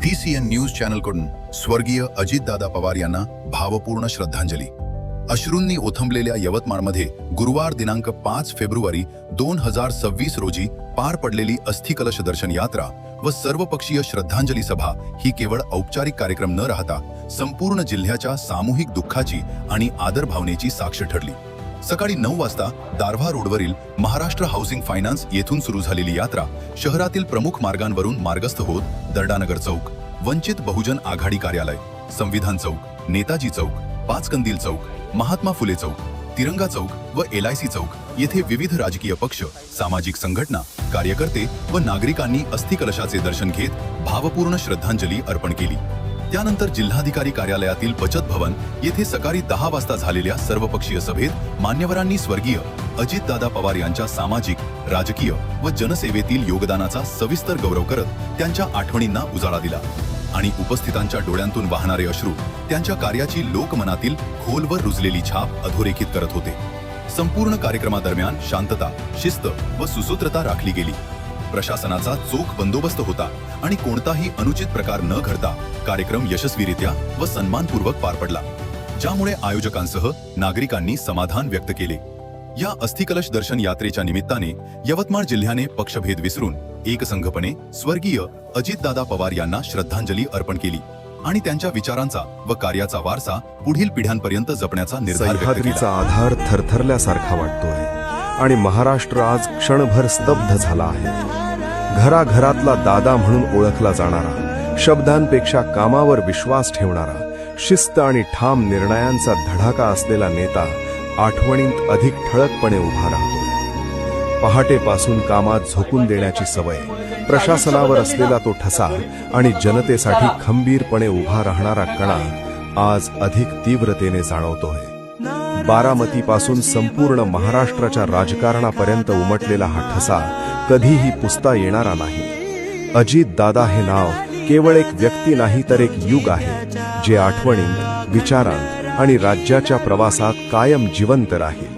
TCN news चॅनलकडून स्वर्गीय अजितदादा पवार यांना भावपूर्ण श्रद्धांजली। अश्रूंनी ओथंबलेल्या यवतमाळमध्ये गुरुवार दिनांक 5 फेब्रुवारी 2026 रोजी पार पडलेली अस्थिकलश दर्शन यात्रा व सर्वपक्षीय श्रद्धांजली सभा ही केवळ औपचारिक कार्यक्रम न राहता संपूर्ण जिल्ह्याच्या सामूहिक दुःखाची आणि आदर भावनेची साक्ष ठरली। सकाळी 9 वाजता दारव्हा रोडवरील महाराष्ट्र हाऊसिंग फायनान्स येथून सुरू झालेली यात्रा शहरातील प्रमुख मार्गांवरून मार्गस्थ होत दर्डानगर चौक, वंचित बहुजन आघाडी कार्यालय, संविधान चौक, नेताजी चौक, पाचकंदील चौक, महात्मा फुले चौक, तिरंगा चौक व LIC चौक येथे विविध राजकीय पक्ष, सामाजिक संघटना, कार्यकर्ते व नागरिकांनी अस्थिकलशाचे दर्शन घेत भावपूर्ण श्रद्धांजली अर्पण केली। त्यानंतर जिल्हाधिकारी कार्यालयातील बचत भवन येथे सकाळी 10 वाजता झालेल्या सर्वपक्षीय सभेत मान्यवरांनी स्वर्गीय अजितदादा पवार यांच्या सामाजिक, राजकीय व जनसेवेतील योगदानाचा सविस्तर गौरव करत त्यांच्या आठवणींना उजाळा दिला आणि उपस्थितांच्या डोळ्यांतून वाहणारे अश्रू त्यांच्या कार्याची लोकमनातील खोलवर रुजलेली छाप अधोरेखित करत होते। संपूर्ण कार्यक्रमादरम्यान शांतता, शिस्त व सुसूत्रता राखली गेली। प्रशासनाचा चोख बंदोबस्त होता आणि कोणताही अनुचित प्रकार न घडता कार्यक्रम यशस्वीरित्या व सन्मानपूर्वक पार पडला, ज्यामुळे आयोजकांसह नागरिकांनी समाधान व्यक्त केले। या अस्थिकलश दर्शन यात्रेच्या निमित्ताने यवतमाळ जिल्ह्याने पक्षभेद विसरून एकसंघपणे स्वर्गीय अजितदादा पवार यांना श्रद्धांजली अर्पण केली आणि त्यांच्या विचारांचा व कार्याचा वारसा पुढील पिढ्यांपर्यंत जपण्याचा निर्धार व्यक्त केला। सह्याद्रीचा आधार थरथरल्यासारखा वाटतोय आणि महाराष्ट्र आज क्षणभर स्तब्ध झाला आहे। घराघरातला दादा म्हणून ओळखला जाणारा, शब्दांपेक्षा कामावर विश्वास ठेवणारा, शिस्त आणि ठाम निर्णयांचा धडाका असलेला नेता आठवणींत अधिक ठळकपणे उभा राहतो। पहाटेपासून कामात झोकून देण्याची सवय, प्रशासनावर असलेला तो ठसा आणि जनतेसाठी खंबीरपणे उभा राहणारा कणा आज अधिक तीव्रतेने जाणवतोय। बारामतीपासून संपूर्ण महाराष्ट्राच्या राजकारणापर्यंत उमटलेला हा ठसा कधीही पुसता येणारा नाही। अजितदादा हे नाव केवळ एक व्यक्ती नाही तर एक युग आहे, जे आठवणींत, विचारांत आणि राज्याच्या प्रवासात कायम जिवंत राहील।